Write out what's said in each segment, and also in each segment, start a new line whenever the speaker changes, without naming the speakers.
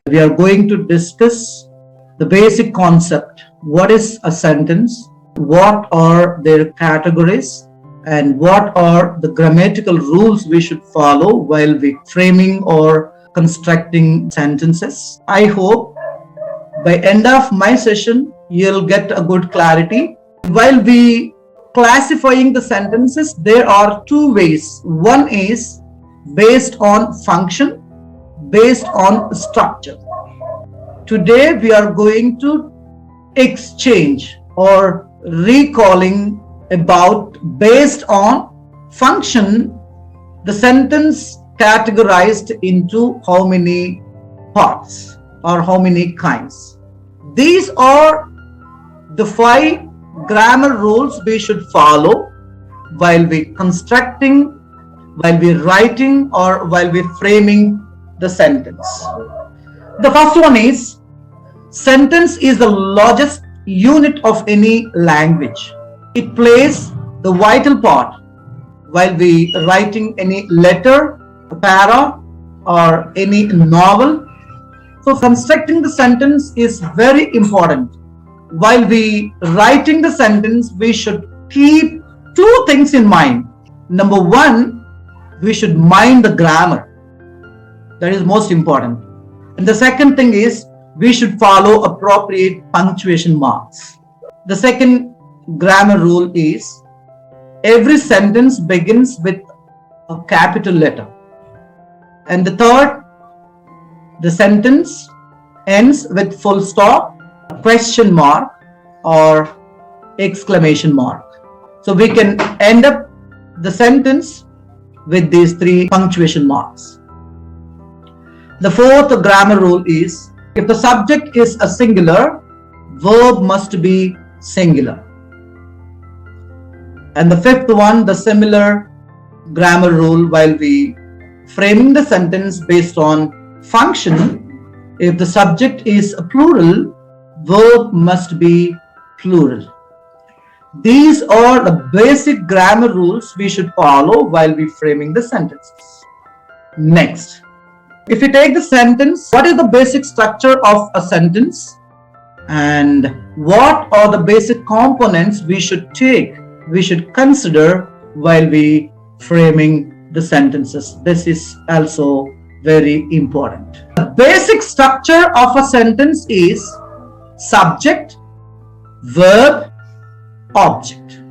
We are going to discuss the basic concept. What is a sentence? What are their categories? And what are the grammatical rules we should follow while we framing or constructing sentences? I hope by end of my session, you'll get a good clarity. While we classifying the sentences, there are two ways. One is based on function, based on structure. Today we are going to exchange or recalling about based on function, the sentence categorized into how many parts or how many kinds. These are the 5 grammar rules we should follow while we constructing, while we writing, or while we framing the sentence. The first one is sentence is the largest unit of any language. It plays the vital part while we writing any letter, para, or any novel. So constructing the sentence is very important. While we writing the sentence, we should keep 2 things in mind. Number 1, we should mind the grammar. That is most important. And the second thing is we should follow appropriate punctuation marks. The second grammar rule is every sentence begins with a capital letter. And the third, the sentence ends with full stop, question mark, or exclamation mark. So we can end up the sentence with these 3 punctuation marks. The fourth grammar rule is if the subject is a singular, verb must be singular. And the fifth one, the similar grammar rule while we framing the sentence based on function, if the subject is a plural, verb must be plural. These are the basic grammar rules we should follow while we framing the sentences. Next, if we take the sentence, what is the basic structure of a sentence and what are the basic components we should take, we should consider while we framing the sentences. This is also very important. The basic structure of a sentence is subject, verb, object.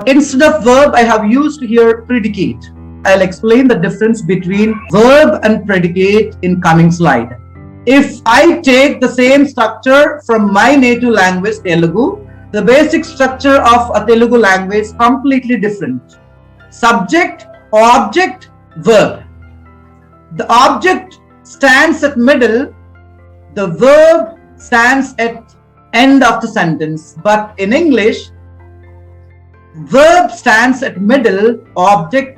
Instead of verb, I have used here predicate. I'll explain the difference between verb and predicate in coming slide. If I take the same structure from my native language, Telugu, the basic structure of a Telugu language is completely different. Subject, object, verb. The object stands at middle, the verb stands at end of the sentence. But in English, verb stands at middle, object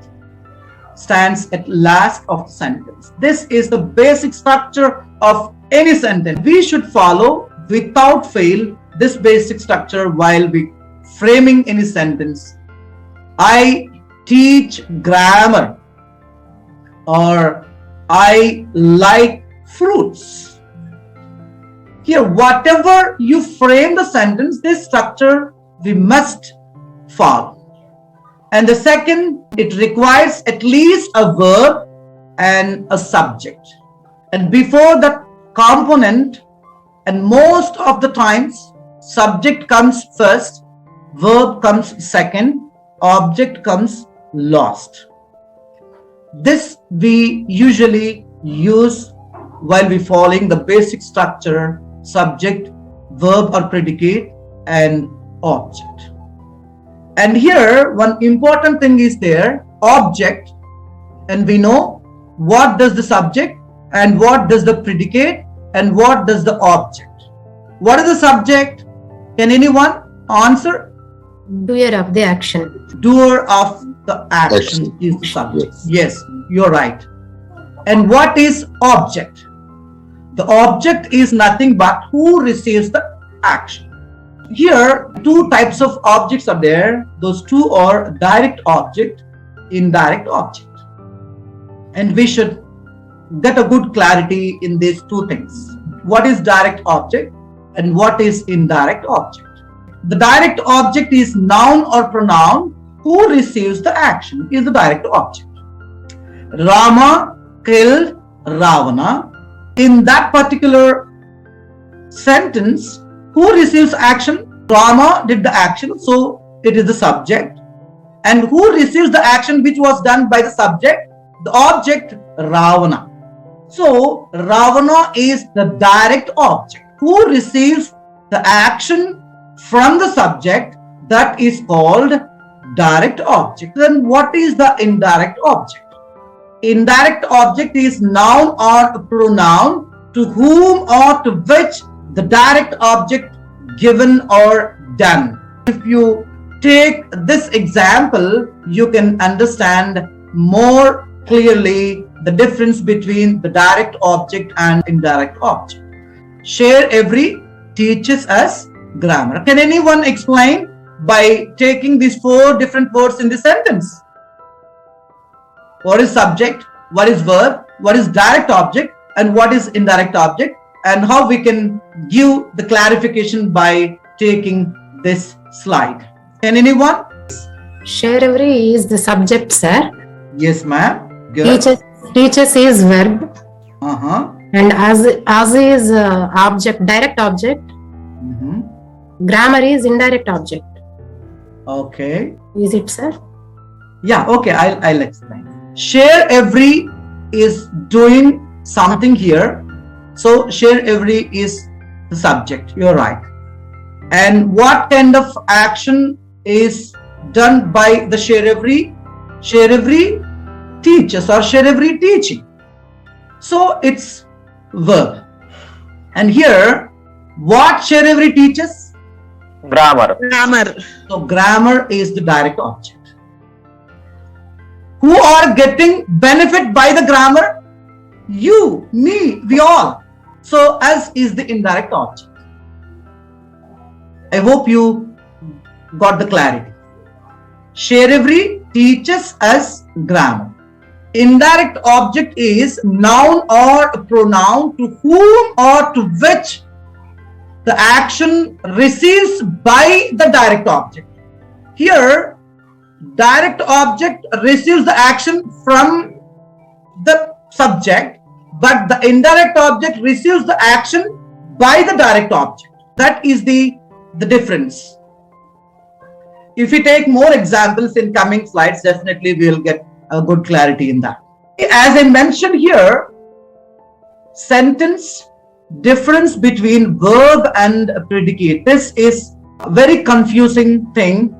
stands at last of the sentence. This is the basic structure of any sentence. We should follow without fail this basic structure while we framing any sentence. I teach grammar, or I like fruits. Here, whatever you frame the sentence, this structure we must follow. And the second, it requires at least a verb and a subject. And before that component, and most of the times, subject comes first, verb comes second, object comes last. This we usually use while we following the basic structure, subject, verb or predicate, and object. And here one important thing is there, object, and we know what does the subject and what does the predicate and what does the object. What is the subject? Can anyone answer?
Doer of the action.
Doer of the action is the subject. Yes, you're right. And what is object? The object is nothing but who receives the action. Here, 2 types of objects are there. Those 2 are direct object, indirect object. And we should get a good clarity in these 2 things. what is direct object and what is indirect object. The direct object is noun or pronoun. Who receives the action is the direct object. Rama killed Ravana. In that particular sentence, who receives action? Rama did the action, so it is the subject. And who receives the action which was done by the subject? The object, Ravana. So Ravana is the direct object. Who receives the action from the subject? That is called direct object. Then what is the indirect object? Indirect object is noun or pronoun to whom or to which the direct object given or done. If you take this example, you can understand more clearly the difference between the direct object and indirect object. sharEvery teaches us grammar. Can anyone explain by taking these 4 different words in the sentence? What is subject, what is verb, what is direct object, and what is indirect object, and how we can give the clarification by taking this slide. Can anyone?
sharEvery is the subject, sir.
Yes, ma'am. Good.
Teaches is verb.
Uh-huh.
And as is object, direct object. Grammar is indirect object.
Okay.
Is it, sir?
Yeah, okay, I'll explain. sharEvery is doing something here. So sharEvery is the subject. You're right. And what kind of action is done by the sharEvery? sharEvery teaches or sharEvery teaching. So it's verb. And here, what sharEvery teaches?
Grammar.
So grammar is the direct object. Who are getting benefit by the grammar? You, me, we all. So as is the indirect object. I hope you got the clarity. sharEvery teaches us grammar. Indirect object is noun or pronoun to whom or to which the action receives by the direct object. Here, direct object receives the action from the subject, but the indirect object receives the action by the direct object. That is the difference. If we take more examples in coming slides, definitely we will get a good clarity in that. As I mentioned here, sentence difference between verb and predicate. This is a very confusing thing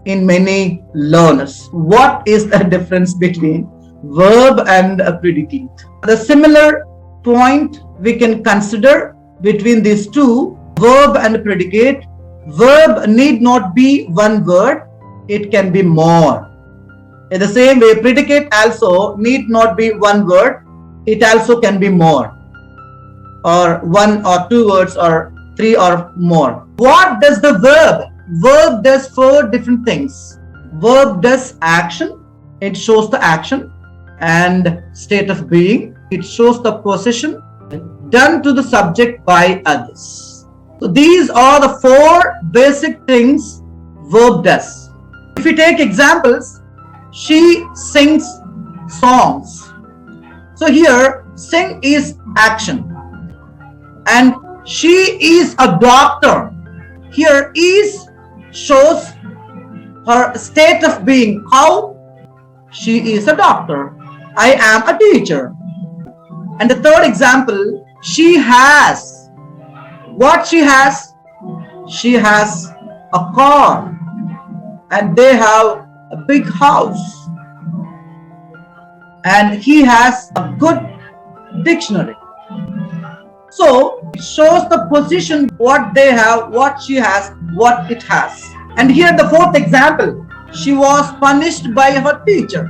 in many learners. What is the difference between verb and a predicate? The similar point we can consider between these two, verb and predicate. Verb need not be one word, it can be more. In the same way, predicate also need not be one word, it also can be more, or 1 or 2 words or 3 or more. What does the verb? Verb does 4 different things. Verb does action, it shows the action and state of being. It shows the position done to the subject by others. So these are the 4 basic things verb does. If we take examples, she sings songs. So here, sing is action. And she is a doctor. Here is shows her state of being. How? She is a doctor. I am a teacher. And the third example, she has. What she has? She has a car. And they have a big house. And he has a good dictionary. So it shows the position, what they have, what she has, what it has. And here the 4th example, she was punished by her teacher.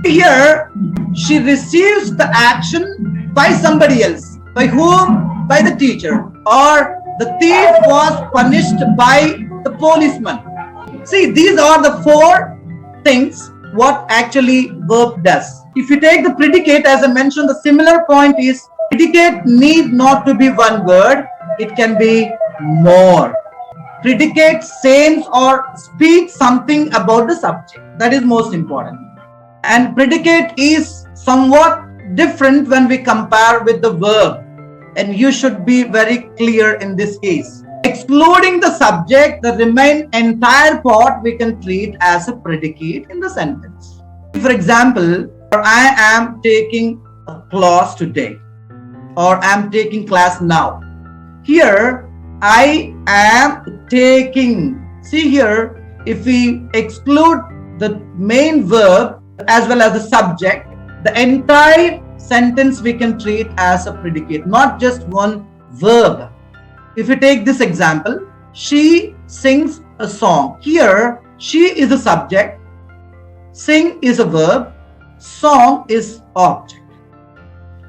Here she receives the action by somebody else. By whom? By the teacher. Or the thief was punished by the policeman. See, these are the 4 things what actually verb does. If you take the predicate, as I mentioned, the similar point is Predicate need not to be one word. It can be more. Predicate says or speaks something about the subject. That is most important. And predicate is somewhat different when we compare with the verb. And you should be very clear in this case. Excluding the subject, the remaining entire part we can treat as a predicate in the sentence. For example, I am taking a class today, or I am taking class now. Here, I am taking. See here, if we exclude the main verb as well as the subject, the entire sentence we can treat as a predicate, not just one verb. If you take this example, she sings a song. Here, she is a subject, sing is a verb, song is object.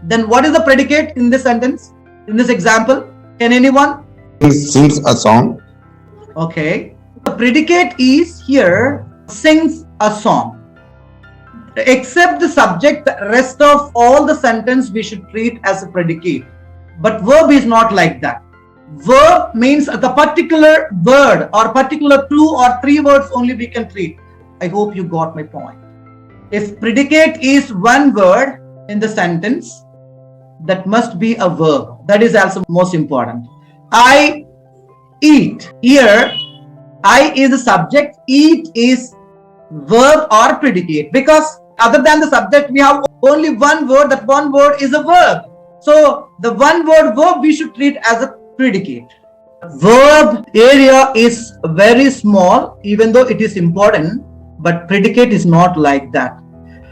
Then what is the predicate in this sentence, in this example? Can anyone?
He sings a song.
Okay. The predicate is here, sings a song. Except the subject, the rest of all the sentence we should treat as a predicate. But verb is not like that. Verb means the particular word or particular 2 or 3 words only we can treat. I hope you got my point. If predicate is one word in the sentence, that must be a verb. That is also most important. I eat. Here, I is the subject, eat is verb or predicate, because other than the subject we have only one word. That one word is a verb. So the one word verb we should treat as a predicate. Verb area is very small, even though it is important, but predicate is not like that.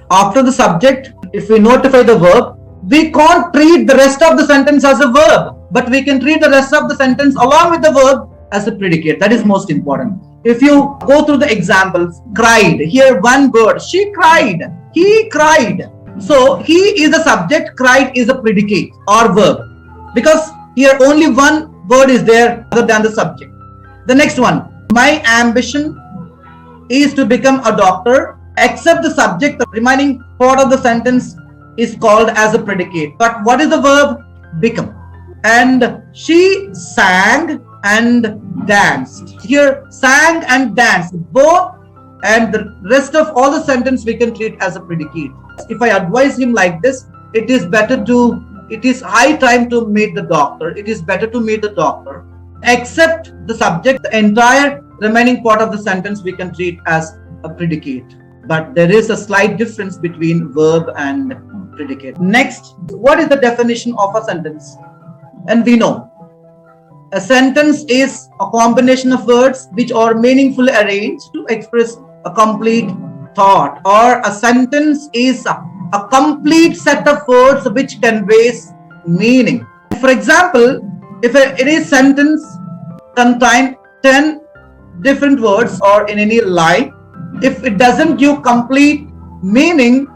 After the subject, if we notify the verb, we can't treat the rest of the sentence as a verb, but we can treat the rest of the sentence along with the verb as a predicate. That is most important. If you go through the examples, cried, here one word, she cried, he cried. So he is the subject, cried is a predicate or verb, because here only one word is there other than the subject. The next one, my ambition is to become a doctor, except the subject, the remaining part of the sentence is called as a predicate. But what is the verb? Become. And she sang and danced. Here, sang and danced, both, and the rest of all the sentence we can treat as a predicate. If I advise him like this, it is high time to meet the doctor. It is better to meet the doctor. Except the subject, the entire remaining part of the sentence we can treat as a predicate. But there is a slight difference between verb and predicate. Next, what is the definition of a sentence? And we know a sentence is a combination of words which are meaningfully arranged to express a complete thought, or a sentence is a complete set of words which conveys meaning. For example, if any sentence contains 10 different words or in any line, if it doesn't give complete meaning,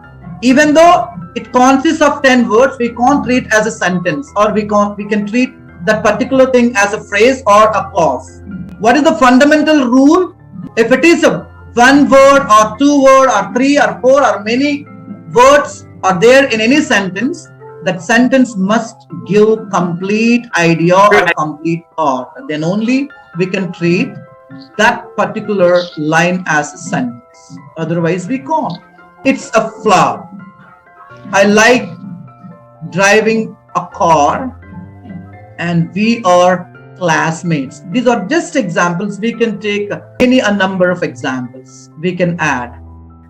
even though it consists of 10 words, we can't treat as a sentence, or we can treat that particular thing as a phrase or a clause. What is the fundamental rule? If it is a one word or 2 word or 3 or 4 or many words are there in any sentence, that sentence must give complete idea or complete thought. Then only we can treat that particular line as a sentence. Otherwise we can't. It's a flower. I like driving a car and we are classmates. These are just examples. We can take a number of examples we can add.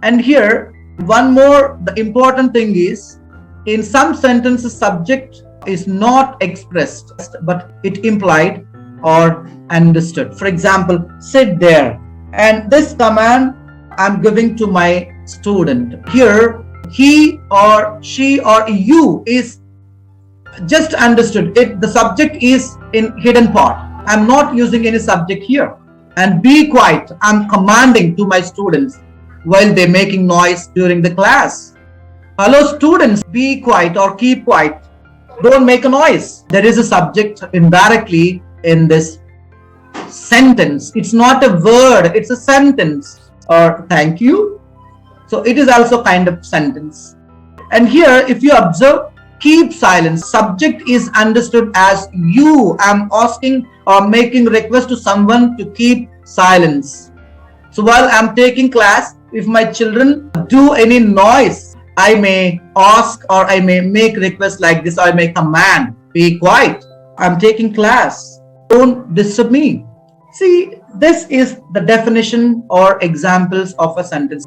And here one more, the important thing is, in some sentences subject is not expressed but it implied or understood. For example, sit there, and this command I'm giving to my student. Here he or she or you is just understood. The subject is in hidden part. I'm not using any subject here. And be quiet, I'm commanding to my students while they're making noise during the class. Hello students, be quiet or keep quiet. Don't make a noise. There is a subject indirectly in this sentence. It's not a word, it's a sentence. Or thank you. So it is also kind of sentence. And here, if you observe, keep silence. Subject is understood as you. I'm asking or making request to someone to keep silence. So while I'm taking class, if my children do any noise, I may ask or I may make request like this, or I may command, be quiet. I'm taking class. Don't disturb me. See, this is the definition or examples of a sentence.